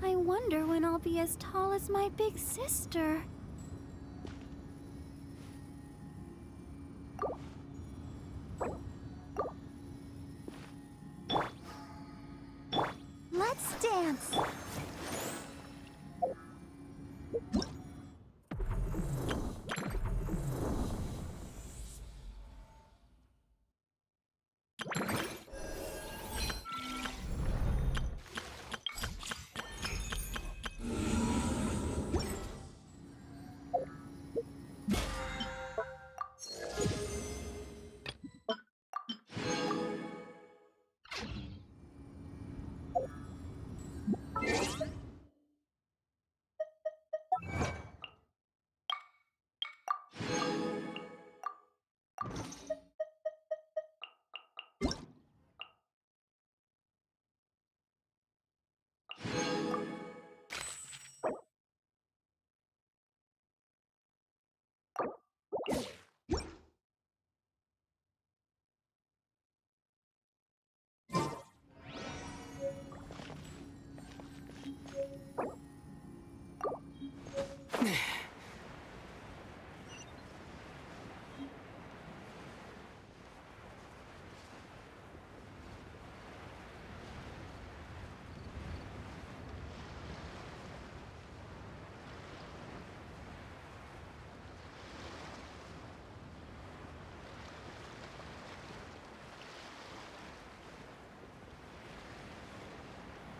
I wonder when I'll be as tall as my big sister. Let's dance.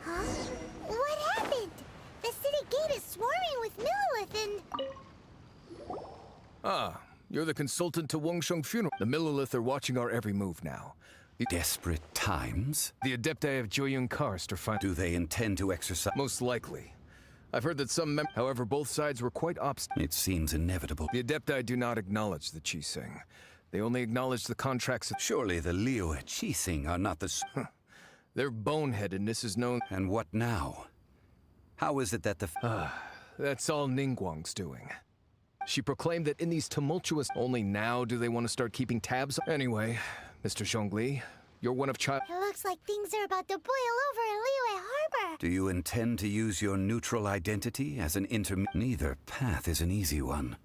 Huh? What happened? The city gate is swarming with Millilith and... Ah, you're the consultant to Wangsheng funeral. The Millilith are watching our every move now. Desperate times? The Adepti of Joyun Karst are fine. Do they intend to exercise? Most likely. I've heard that some however, both sides were quite obstinate. It seems inevitable. The Adepti do not acknowledge the Qixing. They only acknowledge the contracts of... Surely the Liu at Qixing are not the... Their boneheadedness is known... And what now? How is it that the... That's all Ningguang's doing. She proclaimed that in these tumultuous... Only now do they want to start keeping tabs... Anyway, Mr. Zhongli, you're one of child... It looks like things are about to boil over in Liyue Harbor. Do you intend to use your neutral identity as an Neither path is an easy one.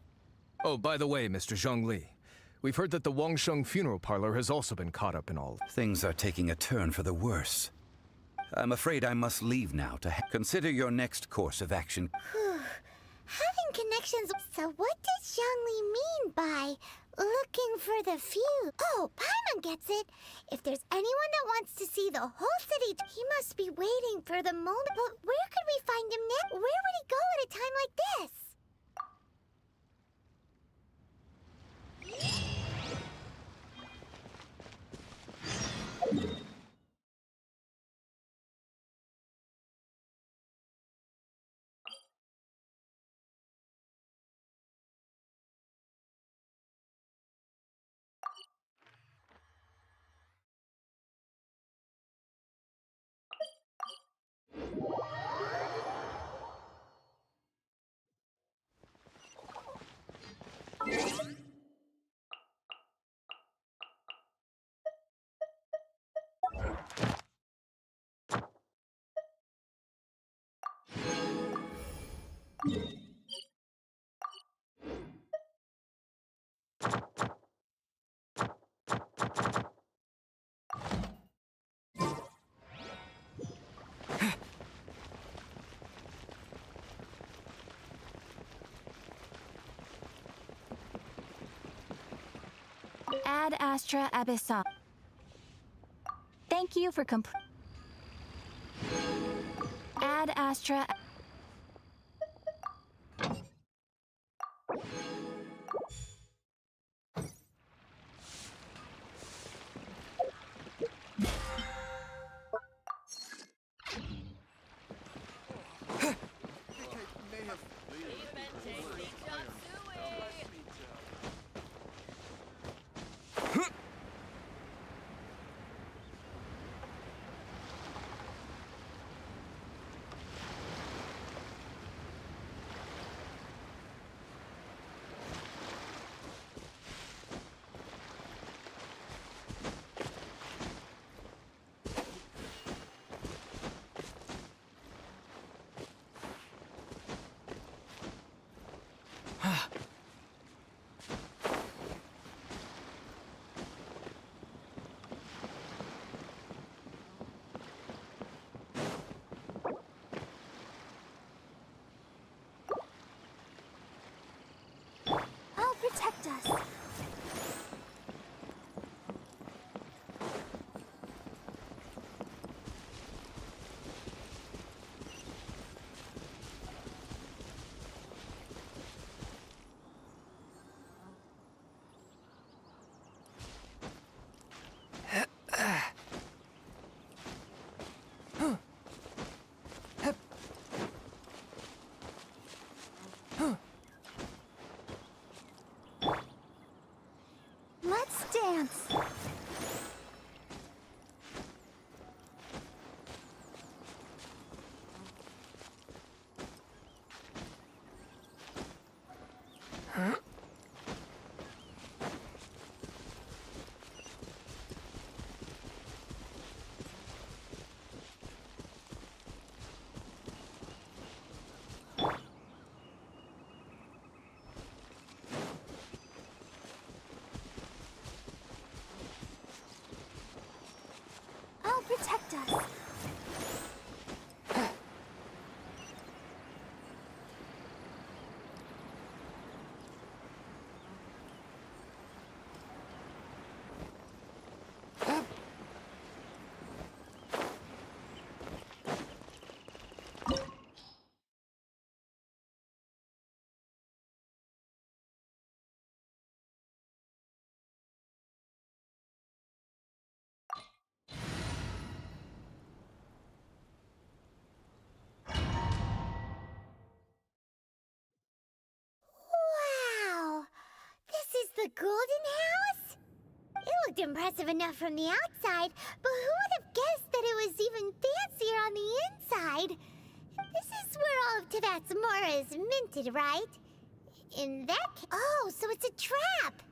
Oh, by the way, Mr. Zhongli, we've heard that the Wangsheng funeral parlor has also been caught up in all... Things are taking a turn for the worse. I'm afraid I must leave now to consider your next course of action. Having connections... So what does Zhongli mean by looking for the few? Oh, Paimon gets it. If there's anyone that wants to see the whole city, he must be waiting for the moment. But where could we find him now? Where would he go at a time like this? Ad Astra Abyssal. Thank you for Ad Astra... protect us. Wow! This is the Golden House? It looked impressive enough from the outside, but who would have guessed that it was even fancier on the inside? This is where all of Teyvat's Mora is minted, right? In that oh, so it's a trap!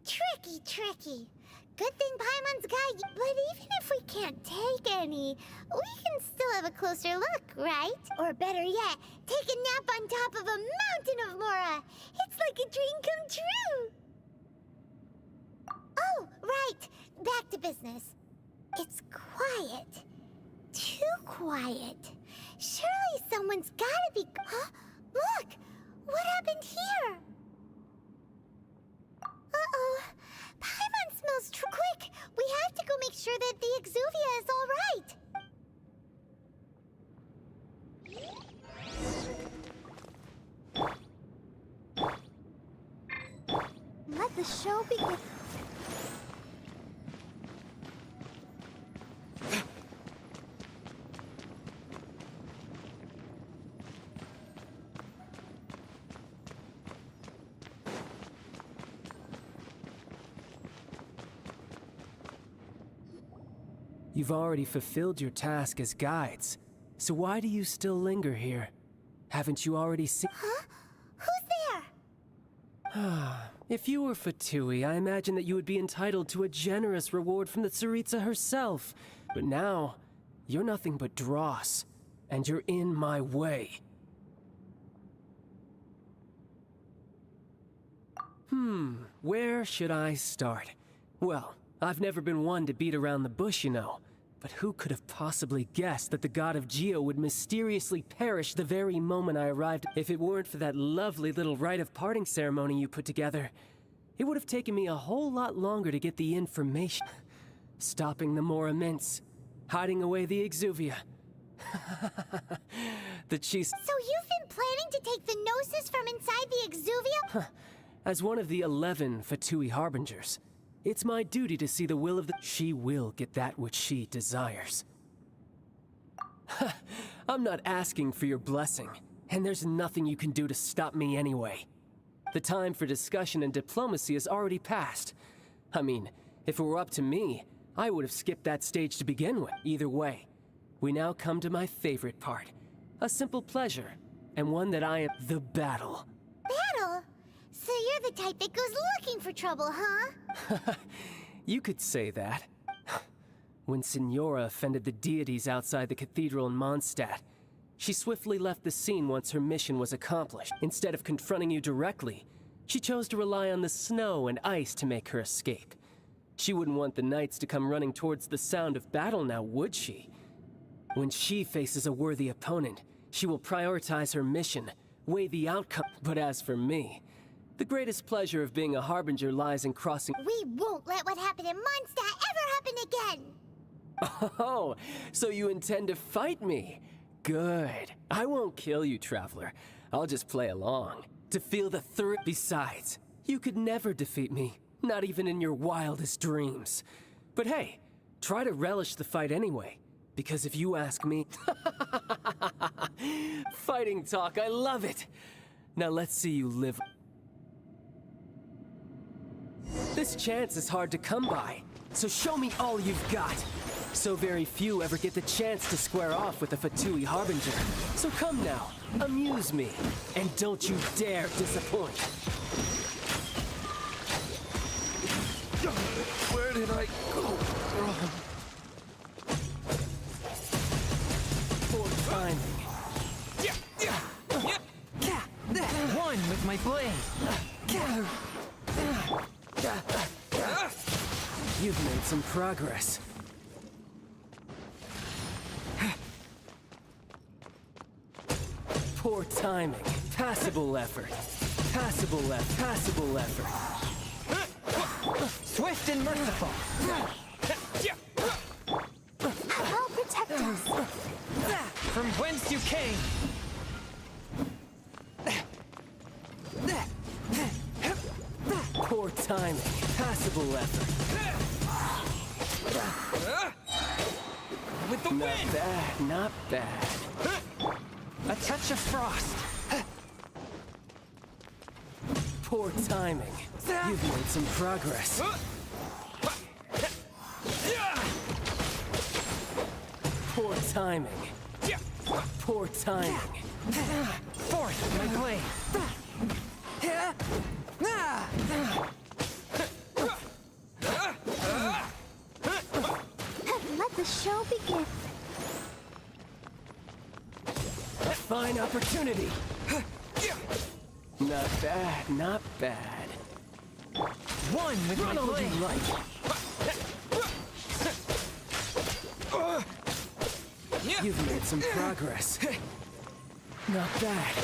Tricky, tricky. Good thing Paimon's got you. But even if we can't take any, we can still have a closer look, right? Or better yet, take a nap on top of a mountain of Mora. It's like a dream come true. Oh, right. Back to business. It's quiet. Too quiet. Surely someone's gotta be... Huh? Look! What happened here? Uh-oh. Paimon smells quick! We have to go make sure that the Exuvia is all right. Let the show begin. You've already fulfilled your task as guides, so why do you still linger here? Haven't you already seen— Huh? Who's there? If you were Fatui, I imagine that you would be entitled to a generous reward from the Tsaritsa herself. But now, you're nothing but dross, and you're in my way. Where should I start? Well, I've never been one to beat around the bush, you know. But who could have possibly guessed that the god of Geo would mysteriously perish the very moment I arrived? If it weren't for that lovely little rite of parting ceremony you put together, it would have taken me a whole lot longer to get the information. Stopping the Mora mints, hiding away the Exuvia. The cheese. So you've been planning to take the Gnosis from inside the Exuvia? As one of the 11 Fatui Harbingers, it's my duty to see the will of the— She will get that which she desires. I'm not asking for your blessing, and there's nothing you can do to stop me anyway. The time for discussion and diplomacy has already passed. I mean, if it were up to me, I would have skipped that stage to begin with. Either way, we now come to my favorite part. A simple pleasure, and one that I am— the battle. Battle? So you're the type that goes looking for trouble, huh? You could say that. When Signora offended the deities outside the cathedral in Mondstadt, she swiftly left the scene once her mission was accomplished. Instead of confronting you directly, she chose to rely on the snow and ice to make her escape. She wouldn't want the knights to come running towards the sound of battle now, would she? When she faces a worthy opponent, she will prioritize her mission, weigh the outcome. But as for me, the greatest pleasure of being a harbinger lies in crossing— We won't let what happened in Mondstadt ever happen again! Oh, so you intend to fight me? Good. I won't kill you, Traveler. I'll just play along, to feel the thrill. Besides, you could never defeat me, not even in your wildest dreams. But hey, try to relish the fight anyway, because if you ask me— Fighting talk, I love it! Now let's see you live— This chance is hard to come by, so show me all you've got. So very few ever get the chance to square off with a Fatui Harbinger. So come now, amuse me, and don't you dare disappoint. Where did I go wrong? Poor timing. One with my blade. You've made some progress. Poor timing. Passable effort. Passable effort. Passable effort. Swift and merciful. I'll protect us. From whence you came. Poor timing. Passable effort. With the Not wind. bad. Not bad. A touch of frost. Poor timing. You've made some progress. Poor timing. Poor timing. Forth, my blade. Let the show begin. A fine opportunity. Not bad. Not bad. One with Run my all blade. you like. You've made some progress. Not bad.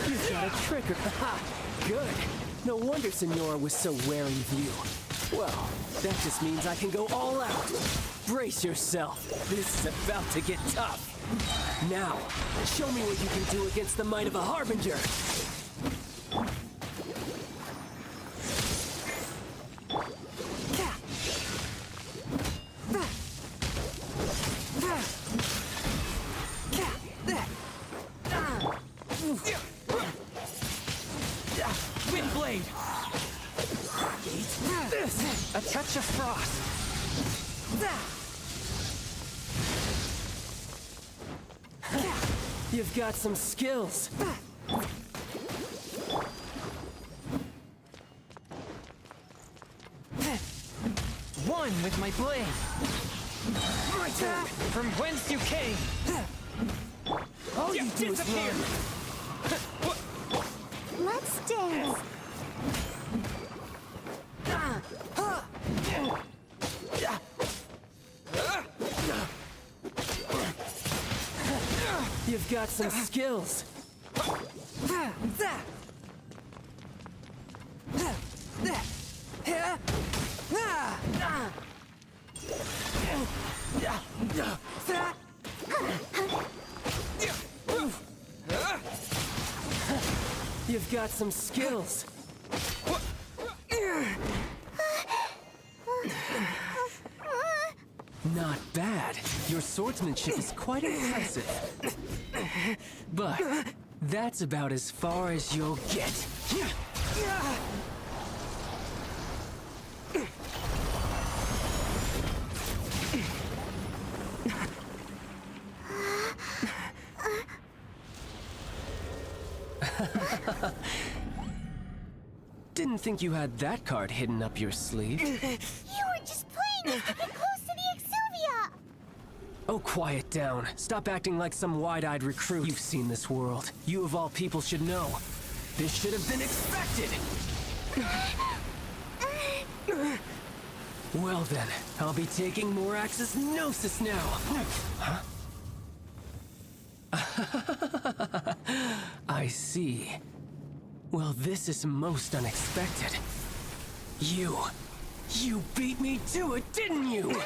You've got a trigger. Ha! Good. No wonder Senora was so wary of you. Well, that just means I can go all out. Brace yourself. This is about to get tough. Now, show me what you can do against the might of a Harbinger. Wind blade. This! A touch of frost. You've got some skills. One with my blade. My turn. From whence you came. All you do is Disappear. run. Let's dance. You've got some skills. You've got some skills. Not bad. Your swordsmanship is quite impressive. But that's about as far as you'll get. Didn't think you had that card hidden up your sleeve. You were just playing us to get close to the Exuvia. Oh, quiet down. Stop acting like some wide-eyed recruit. You've seen this world. You of all people should know. This should have been expected! Well then, I'll be taking Morax's Gnosis now! Huh? I see. Well, this is most unexpected. You beat me to it, didn't you?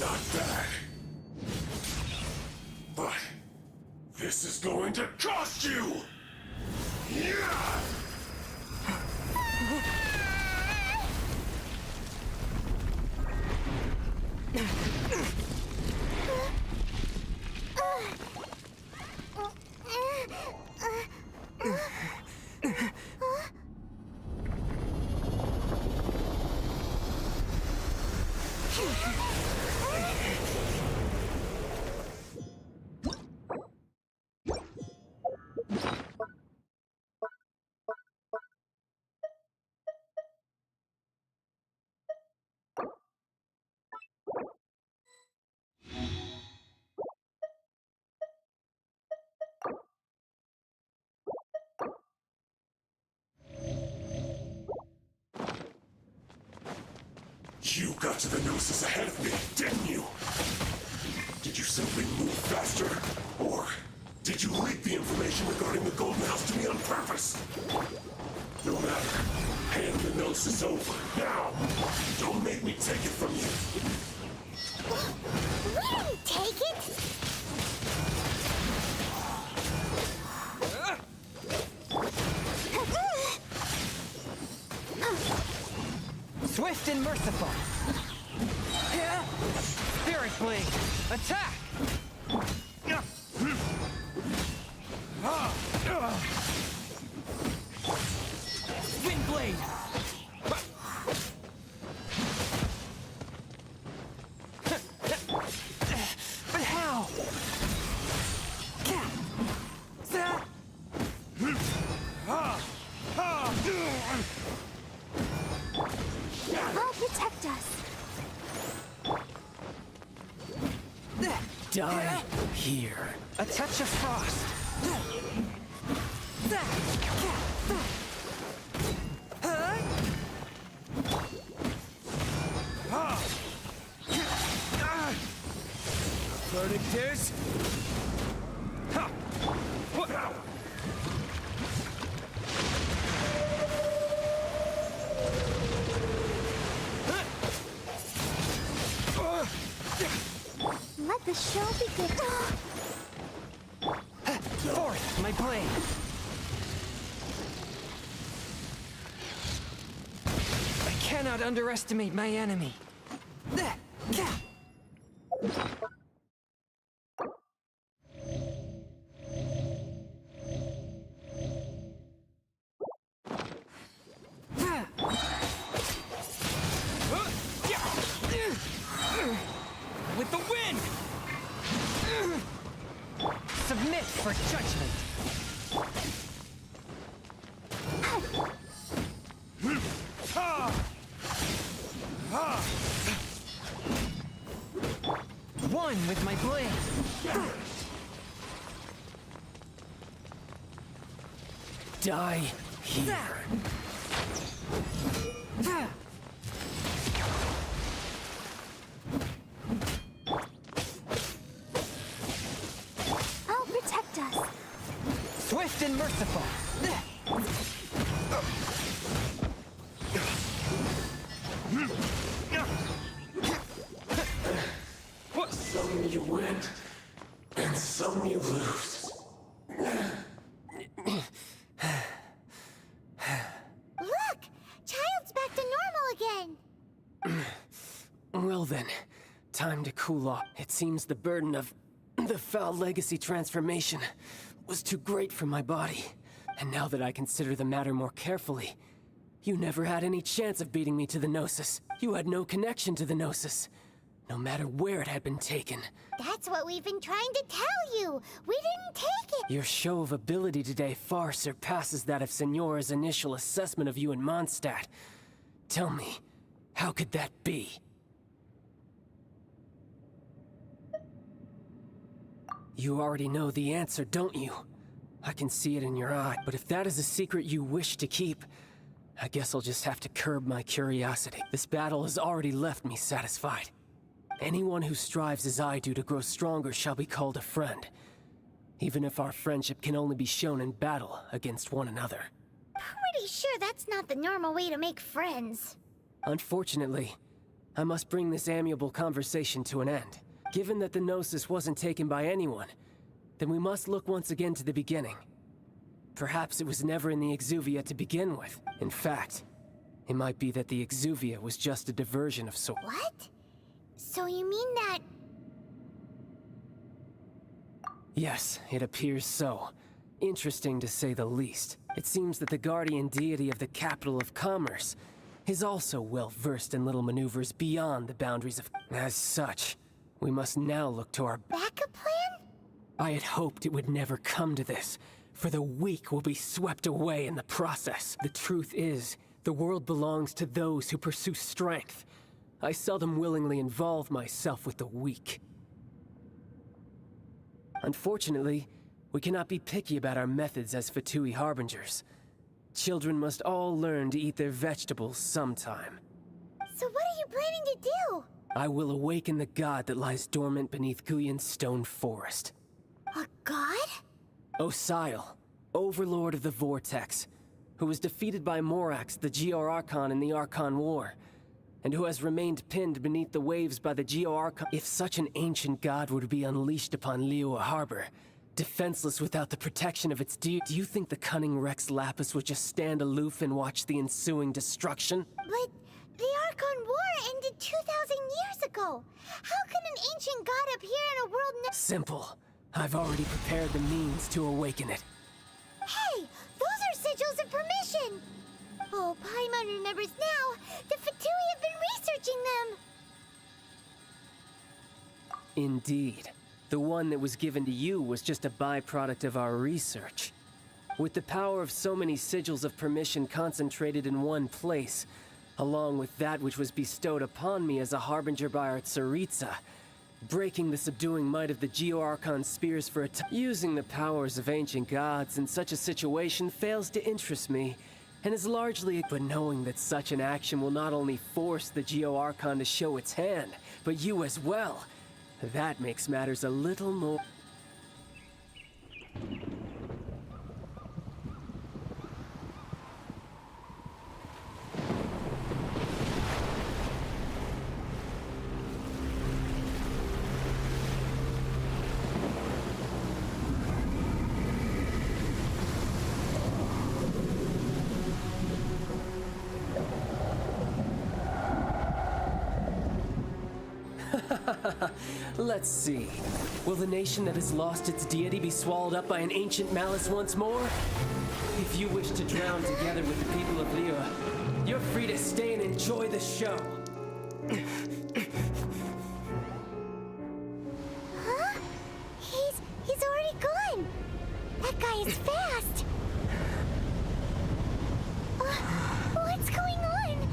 Not bad. But this is going to cost you! Yeah! You got to the Gnosis ahead of me, didn't you? Did you simply move faster? Or did you leak the information regarding the Golden House to me on purpose? No matter. Hand the Gnosis over, now! Don't make me take it from you. We didn't take it! Swift and merciful. Spirit blade. Attack. Wind blade. But how? I'll protect us. Die here. A touch of frost. Verdict is... Let the show begin. Forth, my blade. I cannot underestimate my enemy. With the wind! Submit for judgment! One with my blade! Die here. I'll protect us. Swift and merciful! Some you win, and some you lose. Look! Child's back to normal again. Well then, time to cool off. It seems the burden of the foul legacy transformation was too great for my body. And now that I consider the matter more carefully, you never had any chance of beating me to the Gnosis. You had no connection to the Gnosis, no matter where it had been taken. That's what we've been trying to tell you. We didn't take it. Your show of ability today far surpasses that of Signora's initial assessment of you in Mondstadt. Tell me, how could that be? You already know the answer, don't you? I can see it in your eye, but if that is a secret you wish to keep, I guess I'll just have to curb my curiosity. This battle has already left me satisfied. Anyone who strives as I do to grow stronger shall be called a friend, even if our friendship can only be shown in battle against one another. Pretty sure that's not the normal way to make friends. Unfortunately, I must bring this amiable conversation to an end. Given that the Gnosis wasn't taken by anyone, then we must look once again to the beginning. Perhaps it was never in the Exuvia to begin with. In fact, it might be that the Exuvia was just a diversion of sorts. What? So you mean that... Yes, it appears so. Interesting to say the least. It seems that the guardian deity of the capital of commerce is also well versed in little maneuvers beyond the boundaries of... As such, we must now look to our... backup plan? I had hoped it would never come to this, for the weak will be swept away in the process. The truth is, the world belongs to those who pursue strength. I seldom willingly involve myself with the weak. Unfortunately, we cannot be picky about our methods as Fatui Harbingers. Children must all learn to eat their vegetables sometime. So what are you planning to do? I will awaken the god that lies dormant beneath Guyon's stone forest. A god? Osial, overlord of the Vortex, who was defeated by Morax, the Geo-Archon in the Archon War, and who has remained pinned beneath the waves by the Geo-Archon. If such an ancient god were to be unleashed upon Liyue Harbor, defenseless without the protection of its do you think the cunning Rex Lapis would just stand aloof and watch the ensuing destruction? But the Archon War ended 2,000 years ago. How can an ancient god appear in a world Simple. I've already prepared the means to awaken it. Hey, those are sigils of permission! Oh, Paimon remembers now. The Fatui have been researching them. Indeed. The one that was given to you was just a byproduct of our research. With the power of so many sigils of permission concentrated in one place, along with that which was bestowed upon me as a harbinger by our Tsaritsa, breaking the subduing might of the Geo-Archon spears for a time. Using the powers of ancient gods in such a situation fails to interest me, and is largely but knowing that such an action will not only force the Geo-Archon to show its hand, but you as well. That makes matters a little more... Let's see. Will the nation that has lost its deity be swallowed up by an ancient malice once more? If you wish to drown together with the people of Liyue, you're free to stay and enjoy the show. Huh? He's already gone. That guy is fast. What's going on?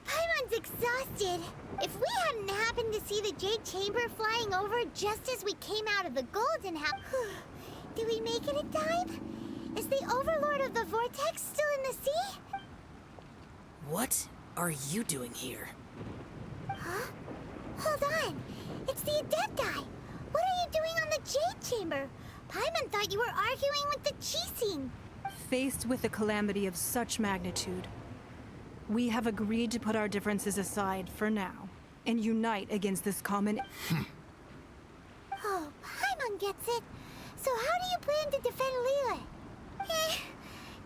Paimon's exhausted. If we hadn't happened to see the Jade Chamber flying over just as we came out of the Golden House... Did we make it in time? Is the Overlord of the Vortex still in the sea? What are you doing here? Huh? Hold on. It's the Adepti. What are you doing on the Jade Chamber? Paimon thought you were arguing with the Chising. Faced with a calamity of such magnitude, we have agreed to put our differences aside for now and unite against this common... Oh, Paimon gets it. So how do you plan to defend Liyue?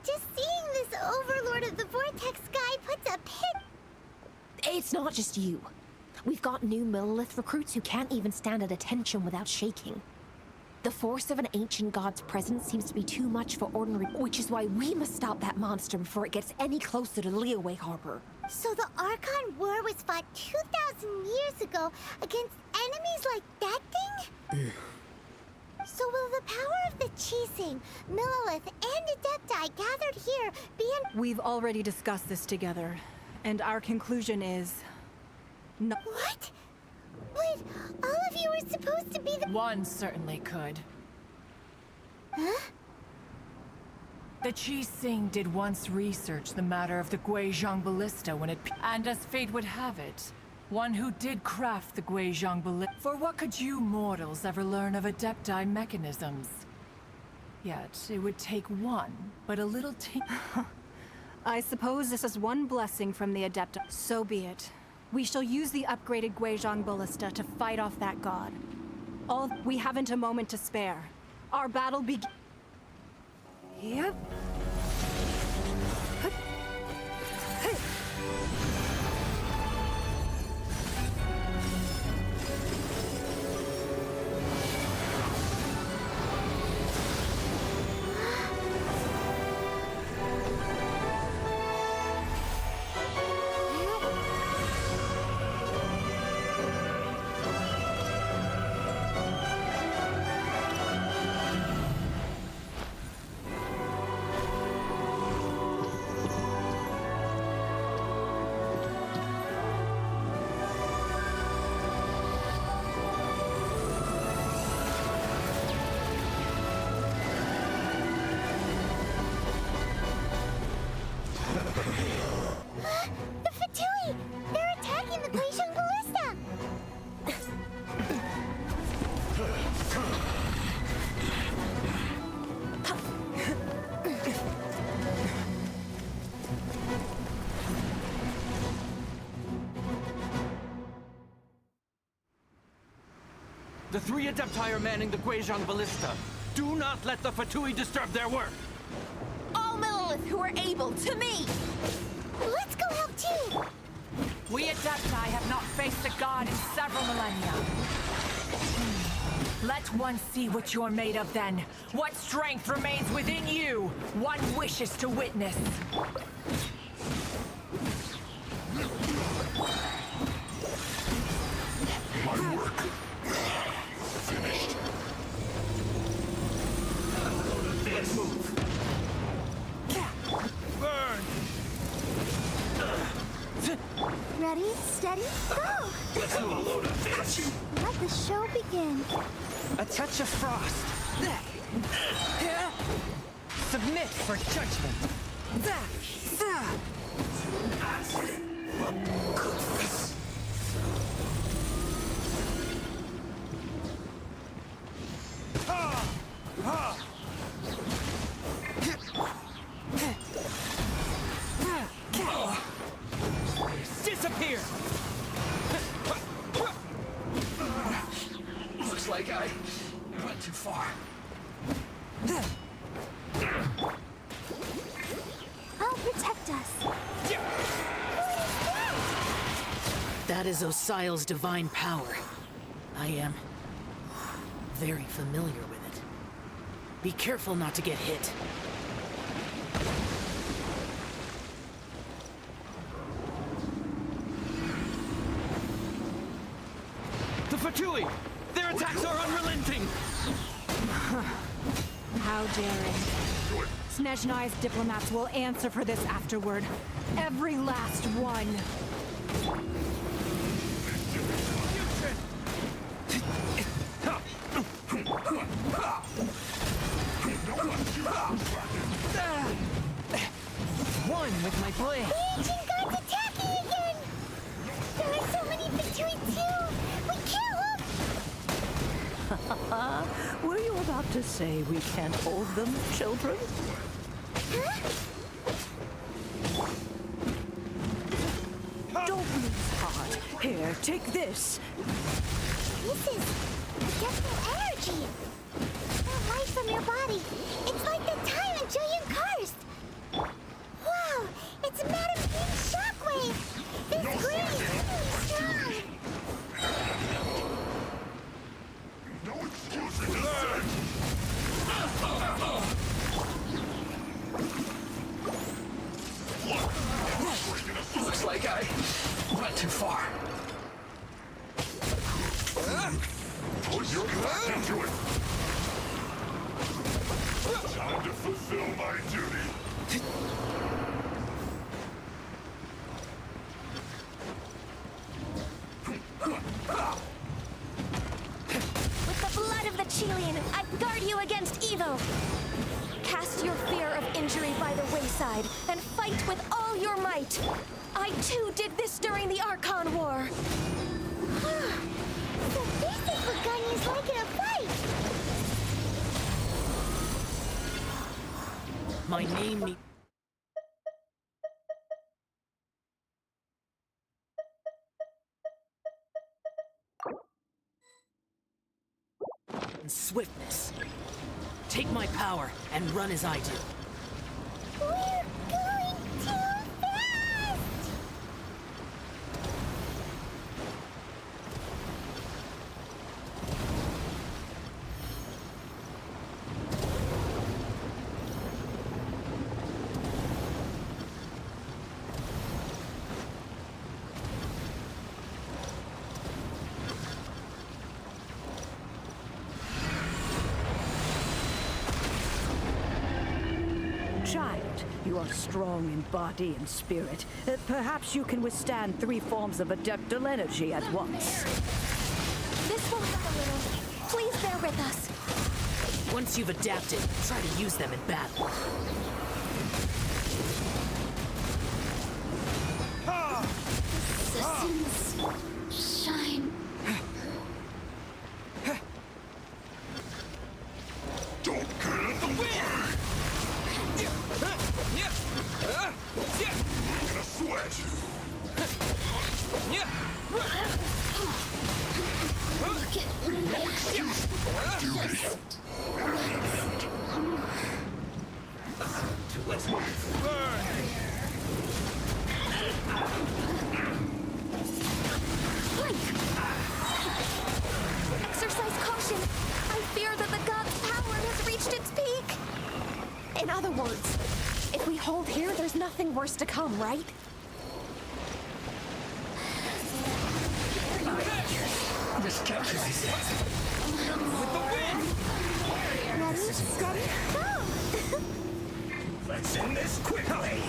Just seeing this Overlord of the Vortex guy puts a pit... It's not just you. We've got new Millilith recruits who can't even stand at attention without shaking. The force of an ancient god's presence seems to be too much for ordinary, which is why we must stop that monster before it gets any closer to Liyue Harbor. So the Archon War was fought 2,000 years ago against enemies like that thing? So will the power of the Chising, Millilith, and Adepti gathered here be in... We've already discussed this together, and our conclusion is... No. What? But all of you were supposed to be the... One certainly could. Huh? The Chising did once research the matter of the Guizhong Ballista when it... And as fate would have it, one who did craft the Guizhong Ballista... For what could you mortals ever learn of Adepti mechanisms? Yet, it would take one, but a little I suppose this is one blessing from the Adepti. So be it. We shall use the upgraded Guizhong Ballista to fight off that god. We haven't a moment to spare. Our battle begins. Yep. The 3 Adepti are manning the Guizhong Ballista. Do not let the Fatui disturb their work! All Millelith who are able, to me! Let's go help too! We Adepti have not faced a god in several millennia. Let one see what you're made of then. What strength remains within you? One wishes to witness. My work. Finished. Let's move. Burn! Ready, steady, go! Let's move a load of this. Let the show begin. A touch of frost. Submit for judgment. Disappear! Looks like I went too far. I'll protect us. That is Osial's divine power. I am very familiar with it. Be careful not to get hit. The Fatui! Their attacks are unrelenting! How daring. Snezhnai's diplomats will answer for this afterward. Every last one. One with my blade. The ancient gods attacking again! There are so many victory too! We kill them! Were you about to say we can't hold them, children? Don't lose heart. Here, take this. This is adjustable energy! That light from your body. It's like the time in Julian Karst! Wow! It's Madame Ping's shockwave! This green is really strong! No excuses in sight. Looks like I went too far. Put your back into it. Time to fulfill my duty. With the blood of the Chilian, I guard you against evil. Cast your fear of injury by the wayside and fight with all your might. I too did this during the Archon War. So this is what Ganya's like in a fight! My name needs... swiftness. Take my power and run as I do. We're going too fast! Child, you are strong in body and spirit. Perhaps you can withstand 3 forms of adeptal energy at once. This will hurt a little. Please bear with us. Once you've adapted, try to use them in battle. Assassins shine. Don't get in the way! In a sweat! Look at me. Exercise caution. I fear that the god's power has reached its peak. In other words, if we hold here, there's nothing worse to come, right? This catches With the wind! Ready, steady, go! Let's end this quickly!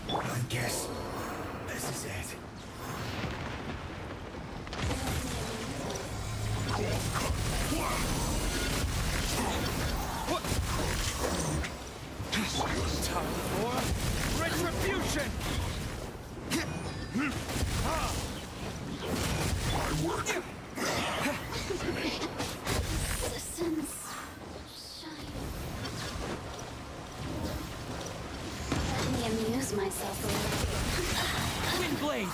I guess this is it. Time for retribution! My work. Citizens. Let me amuse myself a little. Windblade!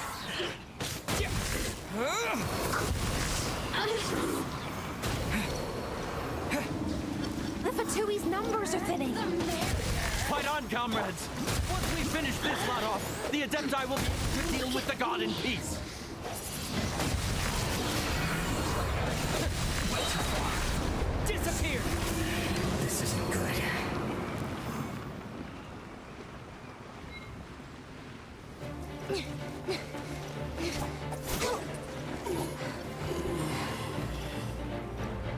The Fatui's numbers are thinning. Fight on, comrades! Once we finish this lot off, the Adepti will be able to deal with the god in peace. Disappear! This isn't good.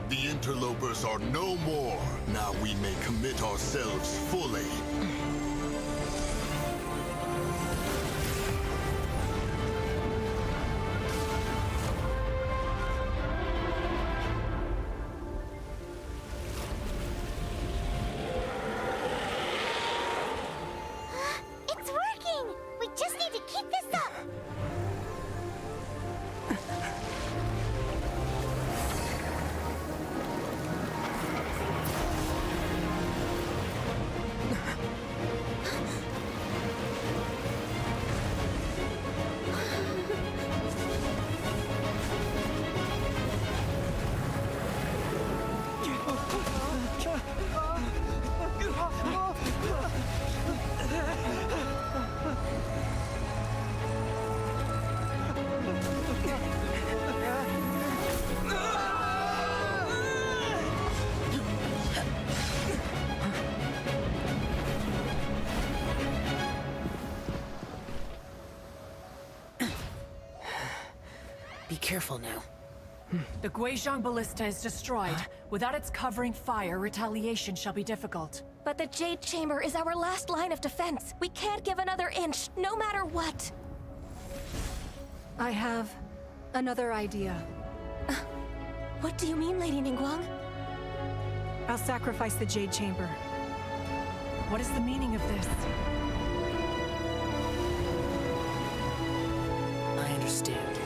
The interlopers are no more. Now we may commit ourselves fully. It's working! We just need to keep this up! Be careful now. The Guizhong Ballista is destroyed. Without its covering fire, retaliation shall be difficult. But the Jade Chamber is our last line of defense. We can't give another inch, no matter what. I have another idea. What do you mean, Lady Ningguang? I'll sacrifice the Jade Chamber. What is the meaning of this? I understand.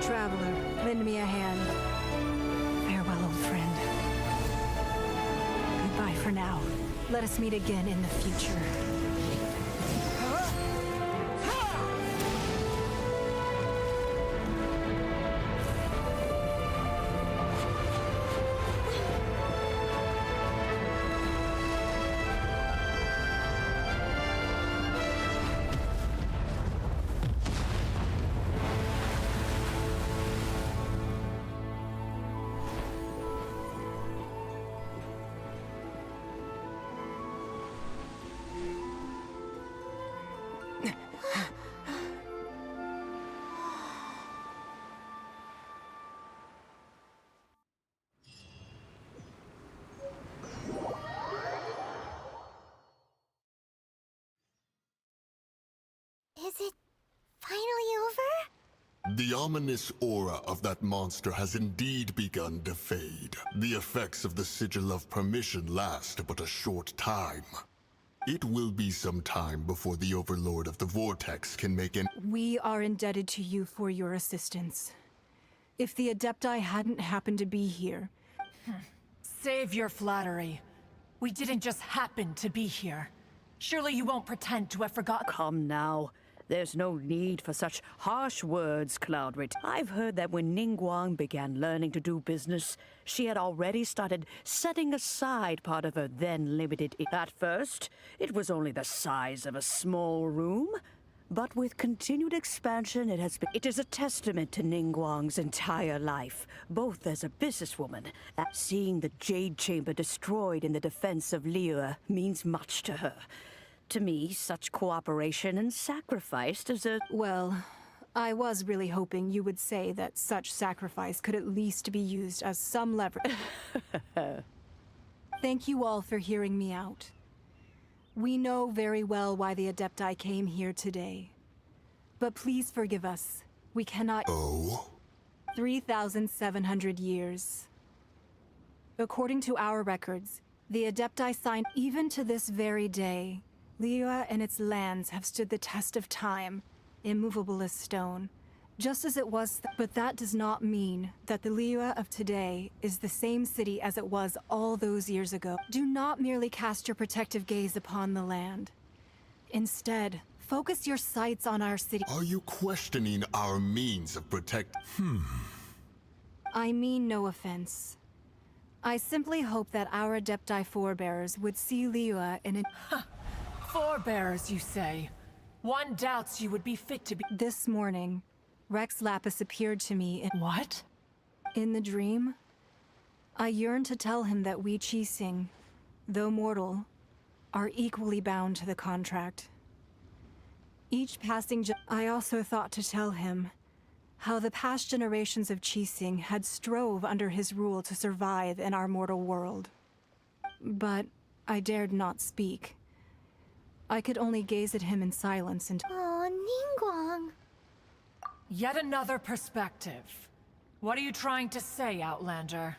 Traveler, lend me a hand. Farewell, old friend. Goodbye for now. Let us meet again in the future. Is it finally over? The ominous aura of that monster has indeed begun to fade. The effects of the Sigil of Permission last but a short time. It will be some time before the Overlord of the Vortex can make an— We are indebted to you for your assistance. If the Adepti hadn't happened to be here... Save your flattery. We didn't just happen to be here. Surely you won't pretend to have forgotten. Come now. There's no need for such harsh words, Cloudred. I've heard that when Ningguang began learning to do business, she had already started setting aside part of her then limited... At first, it was only the size of a small room, but with continued expansion, it is a testament to Ningguang's entire life, both as a businesswoman. Seeing the Jade Chamber destroyed in the defense of Liyue means much to her. To me, such cooperation and sacrifice deserve... Well, I was really hoping you would say that such sacrifice could at least be used as some leverage. Thank you all for hearing me out. We know very well why the Adepti came here today. But please forgive us. We cannot... Oh? 3,700 years. According to our records, the Adepti signed even to this very day. Liyue and its lands have stood the test of time, immovable as stone, just as it was. But that does not mean that the Liyue of today is the same city as it was all those years ago. Do not merely cast your protective gaze upon the land. Instead, focus your sights on our city. Are you questioning our means of protect... I mean no offense. I simply hope that our Adepti forebears would see Liyue in a... Forebears, you say? One doubts you would be fit to be— This morning, Rex Lapis appeared to me in— What? In the dream. I yearned to tell him that we Qixing, though mortal, are equally bound to the contract. Each passing I also thought to tell him how the past generations of Qixing had strove under his rule to survive in our mortal world. But I dared not speak. I could only gaze at him in silence and— Oh, Ningguang. Yet another perspective. What are you trying to say, Outlander?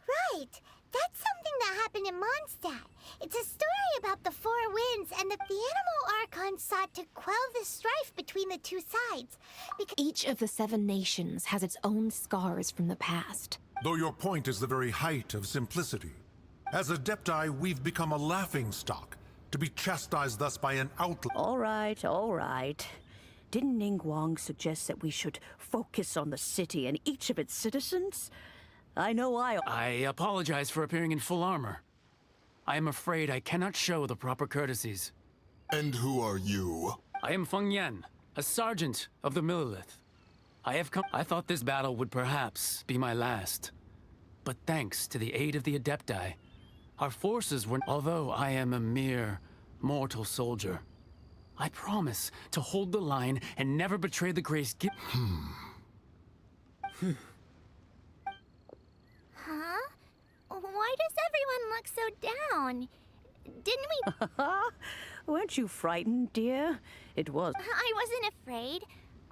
Right. That's something that happened in Mondstadt. It's a story about the Four Winds and that the Animal Archon sought to quell the strife between the two sides. Each of the 7 nations has its own scars from the past. Though your point is the very height of simplicity. As Adepti, we've become a laughingstock, to be chastised thus by an outlaw. All right. Didn't Ningguang suggest that we should focus on the city and each of its citizens? I apologize for appearing in full armor. I am afraid I cannot show the proper courtesies. And who are you? I am Feng Yan, a sergeant of the Millilith. I thought this battle would perhaps be my last. But thanks to the aid of the Adepti, our forces were— Although I am a mere mortal soldier, I promise to hold the line and never betray the grace Huh? Why does everyone look so down? Didn't we— Weren't you frightened, dear? It was. I wasn't afraid.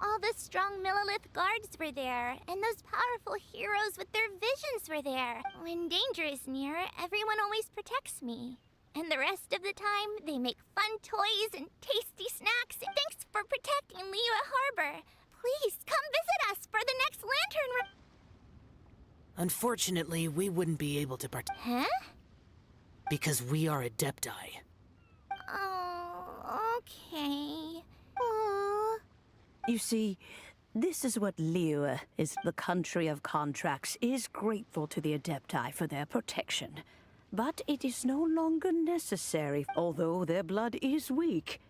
All the strong Millilith guards were there, and those powerful heroes with their visions were there. When danger is near, everyone always protects me. And the rest of the time, they make fun toys and tasty snacks. Thanks for protecting Liyue Harbor. Please, come visit us for the next lantern. Unfortunately, we wouldn't be able to Huh? because we are Adepti. Oh, okay. Aww. You see, this is what Liyue is. The country of contracts is grateful to the Adepti for their protection. But it is no longer necessary, although their blood is weak.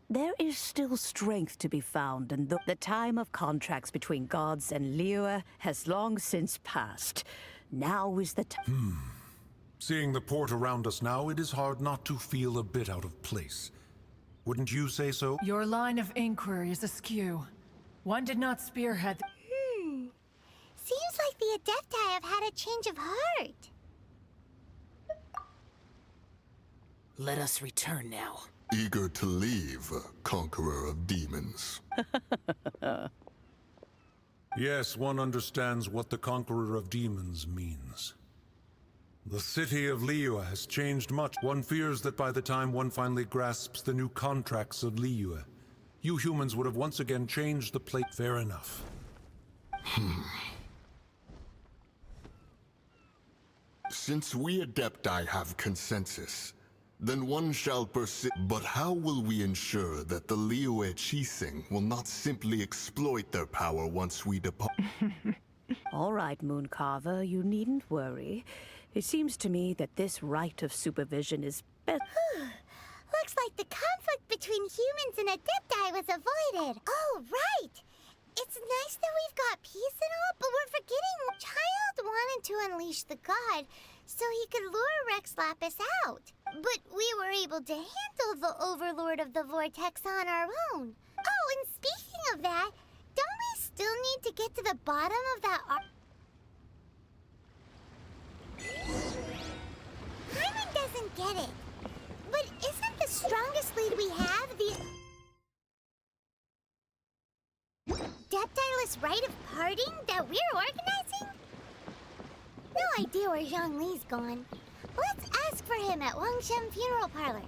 There is still strength to be found, and the time of contracts between gods and Liyue has long since passed. Now is the time. Seeing the port around us now, it is hard not to feel a bit out of place. Wouldn't you say so? Your line of inquiry is askew. One did not spearhead the— Seems like the Adepti have had a change of heart. Let us return now. Eager to leave, conqueror of demons. Yes, one understands what the conqueror of demons means. The city of Liyue has changed much. One fears that by the time one finally grasps the new contracts of Liyue, you humans would have once again changed the plate. Fair enough. Since we Adepti have consensus, then one shall persist. But how will we ensure that the Liyue Qixing will not simply exploit their power once we depart? All right, Mooncarver, you needn't worry. It seems to me that this right of supervision is best. Looks like the conflict between humans and Adepti was avoided. Oh, right! It's nice that we've got peace and all, but we're forgetting Child wanted to unleash the god so he could lure Rex Lapis out. But we were able to handle the Overlord of the Vortex on our own. Oh, and speaking of that, don't we still need to get to the bottom of that Hyman doesn't get it. But isn't the strongest lead we have the Deptiless rite of parting that we're organizing? No idea where Zhongli's gone. Let's ask for him at Wangshen Funeral Parlor.